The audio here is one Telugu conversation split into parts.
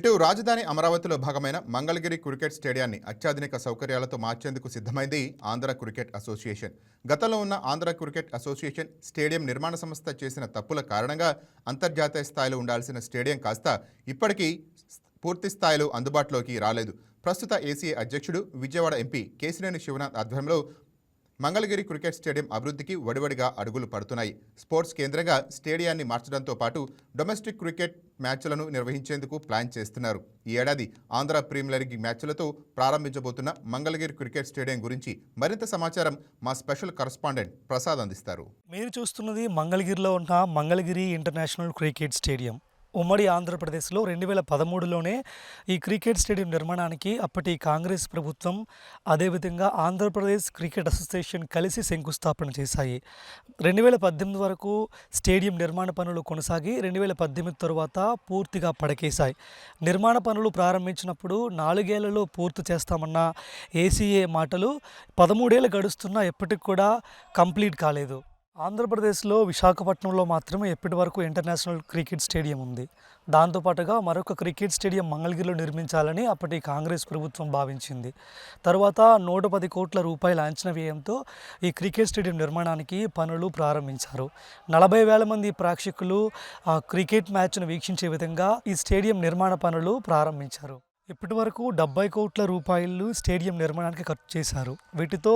ఇటు రాజధాని అమరావతిలో భాగమైన మంగళగిరి క్రికెట్ స్టేడియాన్ని అత్యాధునిక సౌకర్యాలతో మార్చేందుకు సిద్ధమైంది ఆంధ్ర క్రికెట్ అసోసియేషన్. గతంలో ఉన్న ఆంధ్ర క్రికెట్ అసోసియేషన్ స్టేడియం నిర్మాణ సంస్థ చేసిన తప్పుల కారణంగా అంతర్జాతీయ స్థాయిలో ఉండాల్సిన స్టేడియం కాస్త ఇప్పటికీ పూర్తి స్థాయిలో అందుబాటులోకి రాలేదు. ప్రస్తుత ఏసీఏ అధ్యక్షుడు విజయవాడ ఎంపీ కేశినేని శివనాథ్ ఆధ్వర్యంలో మంగళగిరి క్రికెట్ స్టేడియం అభివృద్ధికి వడివడిగా అడుగులు పడుతున్నాయి. స్పోర్ట్స్ కేంద్రంగా స్టేడియాన్ని మార్చడంతో పాటు డొమెస్టిక్ క్రికెట్ మ్యాచ్లను నిర్వహించేందుకు ప్లాన్ చేస్తున్నారు. ఈ ఏడాది ఆంధ్ర ప్రీమియర్ లీగ్ మ్యాచ్లతో ప్రారంభించబోతున్న మంగళగిరి క్రికెట్ స్టేడియం గురించి మరింత సమాచారం మా స్పెషల్ కరస్పాండెంట్ ప్రసాద్ అందిస్తారు. మీరు చూస్తున్నది మంగళగిరిలో ఉన్న మంగళగిరి ఇంటర్నేషనల్ క్రికెట్ స్టేడియం. ఉమ్మడి ఆంధ్రప్రదేశ్లో 2013లోనే ఈ క్రికెట్ స్టేడియం నిర్మాణానికి అప్పటి కాంగ్రెస్ ప్రభుత్వం అదేవిధంగా ఆంధ్రప్రదేశ్ క్రికెట్ అసోసియేషన్ కలిసి శంకుస్థాపన చేశాయి. 2018 వరకు స్టేడియం నిర్మాణ పనులు కొనసాగి 2018 తరువాత పూర్తిగా పడకేశాయి. నిర్మాణ పనులు ప్రారంభించినప్పుడు 4 ఏళ్లలో పూర్తి చేస్తామన్న ఏసీఏ మాటలు 13 ఏళ్ళు గడుస్తున్నా ఎప్పటికి కూడా కంప్లీట్ కాలేదు. ఆంధ్రప్రదేశ్లో విశాఖపట్నంలో మాత్రమే ఇప్పటి వరకు ఇంటర్నేషనల్ క్రికెట్ స్టేడియం ఉంది. దాంతోపాటుగా మరొక క్రికెట్ స్టేడియం మంగళగిరిలో నిర్మించాలని అప్పటి కాంగ్రెస్ ప్రభుత్వం భావించింది. తర్వాత 110 కోట్ల రూపాయల అంచనా వ్యయంతో ఈ క్రికెట్ స్టేడియం నిర్మాణానికి పనులు ప్రారంభించారు. 40,000 మంది ప్రేక్షకులు ఆ క్రికెట్ మ్యాచ్ను వీక్షించే విధంగా ఈ స్టేడియం నిర్మాణ పనులు ప్రారంభించారు. ఇప్పటి వరకు 70 కోట్ల రూపాయలు స్టేడియం నిర్మాణానికి ఖర్చు చేశారు. వీటితో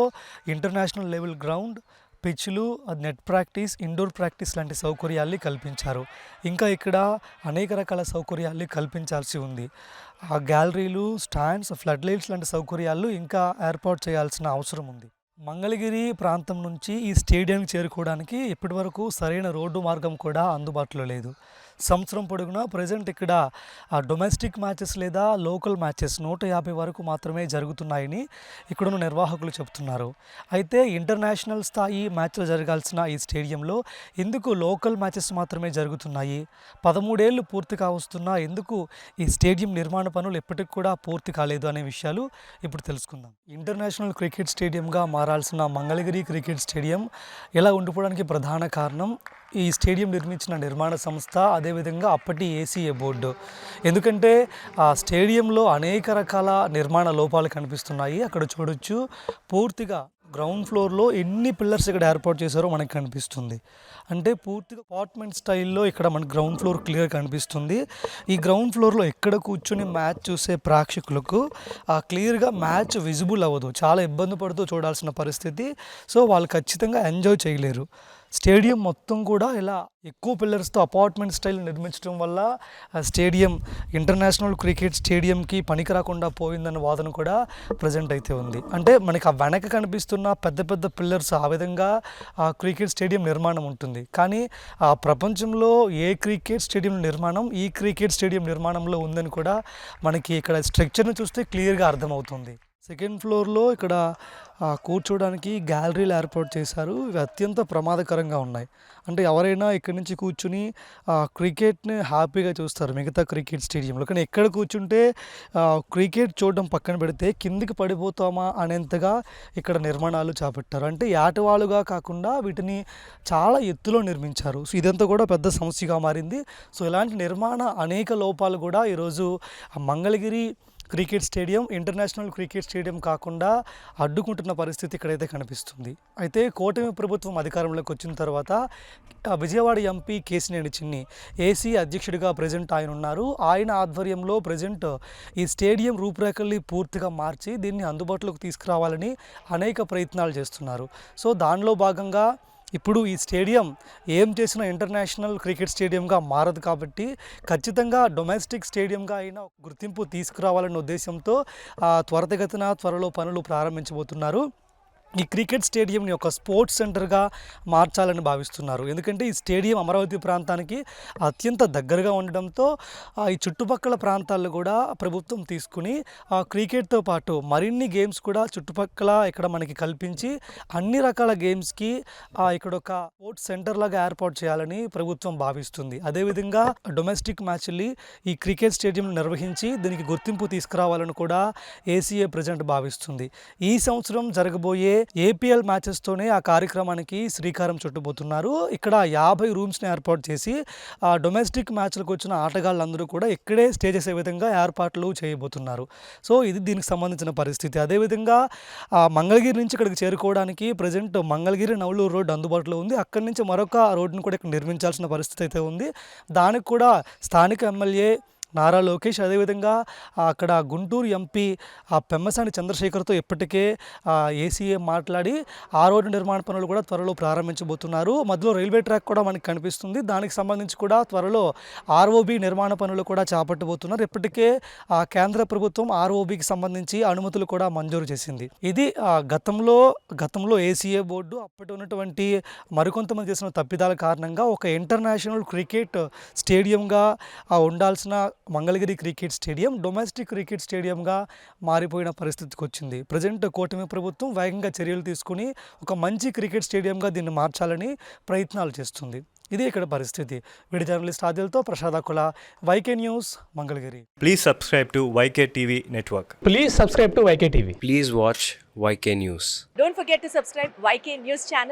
ఇంటర్నేషనల్ లెవెల్ గ్రౌండ్, పిచ్లు, నెట్ ప్రాక్టీస్, ఇండోర్ ప్రాక్టీస్ లాంటి సౌకర్యాల్ని కల్పించారు. ఇంకా ఇక్కడ అనేక రకాల సౌకర్యాల్ని కల్పించాల్సి ఉంది. ఆ గ్యాలరీలు, స్టాండ్స్, ఫ్లడ్ లైట్స్ లాంటి సౌకర్యాలు ఇంకా ఏర్పాటు చేయాల్సిన అవసరం ఉంది. మంగళగిరి ప్రాంతం నుంచి ఈ స్టేడియంకి చేరుకోవడానికి ఇప్పటి వరకు సరైన రోడ్డు మార్గం కూడా అందుబాటులో లేదు. సంవత్సరం పొడుగునా ప్రజెంట్ ఇక్కడ డొమెస్టిక్ మ్యాచెస్ లేదా లోకల్ మ్యాచెస్ 150 వరకు మాత్రమే జరుగుతున్నాయని ఇక్కడున్న నిర్వాహకులు చెబుతున్నారు. అయితే ఇంటర్నేషనల్ స్థాయి మ్యాచ్లు జరగాల్సిన ఈ స్టేడియంలో ఎందుకు లోకల్ మ్యాచెస్ మాత్రమే జరుగుతున్నాయి? 13 ఏళ్ళు పూర్తి కావస్తున్నా ఎందుకు ఈ స్టేడియం నిర్మాణ పనులు ఎప్పటికి కూడా పూర్తి కాలేదు అనే విషయాలు ఇప్పుడు తెలుసుకుందాం. ఇంటర్నేషనల్ క్రికెట్ స్టేడియంగా మారాల్సిన మంగళగిరి క్రికెట్ స్టేడియం ఇలా ఉండిపోవడానికి ప్రధాన కారణం ఈ స్టేడియం నిర్మించిన నిర్మాణ సంస్థ, అదేవిధంగా అప్పటి ఏసీఏ బోర్డు. ఎందుకంటే ఆ స్టేడియంలో అనేక రకాల నిర్మాణ లోపాలు కనిపిస్తున్నాయి. అక్కడ చూడొచ్చు, పూర్తిగా గ్రౌండ్ ఫ్లోర్లో ఎన్ని పిల్లర్స్ ఇక్కడ ఏర్పాటు చేశారో మనకు కనిపిస్తుంది. అంటే పూర్తిగా అపార్ట్మెంట్ స్టైల్లో ఇక్కడ మనకి గ్రౌండ్ ఫ్లోర్ క్లియర్ కనిపిస్తుంది. ఈ గ్రౌండ్ ఫ్లోర్లో ఎక్కడ కూర్చొని మ్యాచ్ చూసే ప్రేక్షకులకు క్లియర్గా మ్యాచ్ విజిబుల్ అవ్వదు. చాలా ఇబ్బంది పడుతూ చూడాల్సిన పరిస్థితి. సో వాళ్ళు ఖచ్చితంగా ఎంజాయ్ చేయలేరు. స్టేడియం మొత్తం కూడా ఇలా ఎక్కువ పిల్లర్స్తో అపార్ట్మెంట్ స్టైల్ నిర్మించడం వల్ల స్టేడియం ఇంటర్నేషనల్ క్రికెట్ స్టేడియంకి పనికి రాకుండా పోయిందన్న వాదన కూడా ప్రజెంట్ అయితే ఉంది. అంటే మనకి ఆ వెనక కనిపిస్తున్న పెద్ద పెద్ద పిల్లర్స్ ఆ విధంగా ఆ క్రికెట్ స్టేడియం నిర్మాణం ఉంటుంది. కానీ ఆ ప్రపంచంలో ఏ క్రికెట్ స్టేడియం నిర్మాణం ఈ క్రికెట్ స్టేడియం నిర్మాణంలో ఉందని కూడా మనకి ఇక్కడ స్ట్రక్చర్ని చూస్తే క్లియర్గా అర్థమవుతుంది. సెకండ్ ఫ్లోర్లో ఇక్కడ కూర్చోడానికి గ్యాలరీలు ఏర్పాటు చేశారు. ఇవి అత్యంత ప్రమాదకరంగా ఉన్నాయి. అంటే ఎవరైనా ఇక్కడి నుంచి కూర్చుని క్రికెట్ని హ్యాపీగా చూస్తారు మిగతా క్రికెట్ స్టేడియంలో. కానీ ఎక్కడ కూర్చుంటే క్రికెట్ చూడడం పక్కన పెడితే కిందికి పడిపోతామా అనేంతగా ఇక్కడ నిర్మాణాలు చేపట్టారు. అంటే ఏటవాలుగా కాకుండా వీటిని చాలా ఎత్తులో నిర్మించారు. సో ఇదంతా కూడా పెద్ద సమస్యగా మారింది. సో ఇలాంటి నిర్మాణ అనేక లోపాలు కూడా ఈరోజు Mangalagiri cricket stadium international cricket stadium కాకుండా అడ్డుకుంటున్న పరిస్థితి ఇక్కడైతే కనిపిస్తుంది. అయితే కూటమి ప్రభుత్వం అధికారంలోకి వచ్చిన తర్వాత విజయవాడ ఎంపీ కేశినేని చిన్ని ఏసీ అధ్యక్షుడిగా ప్రజెంట్ ఆయన ఉన్నారు. ఆయన ఆధ్వర్యంలో ప్రజెంట్ ఈ స్టేడియం రూపురేఖల్ని పూర్తిగా మార్చి దీన్ని అందుబాటులోకి తీసుకురావాలని అనేక ప్రయత్నాలు చేస్తున్నారు. సో దానిలో భాగంగా ఇప్పుడు ఈ స్టేడియం ఏం చేసినా ఇంటర్నేషనల్ క్రికెట్ స్టేడియంగా మారదు కాబట్టి ఖచ్చితంగా డొమెస్టిక్ స్టేడియంగా అయినా గుర్తింపు తీసుకురావాలన్న ఉద్దేశంతో త్వరలో పనులు ప్రారంభించబోతున్నారు. ఈ క్రికెట్ స్టేడియంని ఒక స్పోర్ట్స్ సెంటర్గా మార్చాలని భావిస్తున్నారు. ఎందుకంటే ఈ స్టేడియం అమరావతి ప్రాంతానికి అత్యంత దగ్గరగా ఉండడంతో ఈ చుట్టుపక్కల ప్రాంతాల్లో కూడా ప్రభుత్వం తీసుకుని క్రికెట్తో పాటు మరిన్ని గేమ్స్ కూడా చుట్టుపక్కల ఇక్కడ మనకి కల్పించి అన్ని రకాల గేమ్స్కి ఇక్కడ ఒక స్పోర్ట్స్ సెంటర్ లాగా ఏర్పాటు చేయాలని ప్రభుత్వం భావిస్తుంది. అదేవిధంగా డొమెస్టిక్ మ్యాచ్ని ఈ క్రికెట్ స్టేడియం నిర్వహించి దీనికి గుర్తింపు తీసుకురావాలని కూడా ఏసీఏ ప్రజెంట్ భావిస్తుంది. ఈ సంవత్సరం జరగబోయే ఏపీఎల్ మ్యాచెస్తోనే ఆ కార్యక్రమానికి శ్రీకారం చుట్టబోతున్నారు. ఇక్కడ 50 రూమ్స్ని ఏర్పాటు చేసి డొమెస్టిక్ మ్యాచ్లకు వచ్చిన ఆటగాళ్ళందరూ కూడా ఇక్కడే స్టే చేసే విధంగా ఏర్పాట్లు చేయబోతున్నారు. సో ఇది దీనికి సంబంధించిన పరిస్థితి. అదేవిధంగా మంగళగిరి నుంచి ఇక్కడికి చేరుకోవడానికి ప్రజెంట్ మంగళగిరి నవలూరు రోడ్డు అందుబాటులో ఉంది. అక్కడి నుంచి మరొక రోడ్డును కూడా ఇక్కడ నిర్మించాల్సిన పరిస్థితి అయితే ఉంది. దానికి కూడా స్థానిక ఎమ్మెల్యే నారా లోకేష్, అదేవిధంగా అక్కడ గుంటూరు ఎంపీ పెమ్మసాని చంద్రశేఖర్తో ఇప్పటికే ఏసీఏ మాట్లాడి ఆ రోడ్డు నిర్మాణ పనులు కూడా త్వరలో ప్రారంభించబోతున్నారు. మధ్యలో రైల్వే ట్రాక్ కూడా మనకి కనిపిస్తుంది. దానికి సంబంధించి కూడా త్వరలో ఆర్ఓబి నిర్మాణ పనులు కూడా చేపట్టబోతున్నారు. ఇప్పటికే కేంద్ర ప్రభుత్వం ఆర్ఓబికి సంబంధించి అనుమతులు కూడా మంజూరు చేసింది. ఇది గతంలో ఏసీఏ బోర్డు అప్పటి ఉన్నటువంటి మరికొంతమంది చేసిన తప్పిదాల కారణంగా ఒక ఇంటర్నేషనల్ క్రికెట్ స్టేడియంగా ఉండాల్సిన Mangalagiri cricket stadium domestic cricket స్టేడియంగా మారిపోయిన పరిస్థితికి వచ్చింది. ప్రజెంట్ కూటమి ప్రభుత్వం వేగంగా చర్యలు తీసుకుని ఒక మంచి క్రికెట్ స్టేడియంగా దీన్ని మార్చాలని ప్రయత్నాలు చేస్తుంది. ఇది ఇక్కడ పరిస్థితి. వీడియో జర్నలిస్ట్ ఆదిల్తో Prasad Akula, YK news, Mangalagiri. Please subscribe to YK TV Network. Please subscribe to YK TV. Please watch YK News. Don't forget to subscribe YK News channel.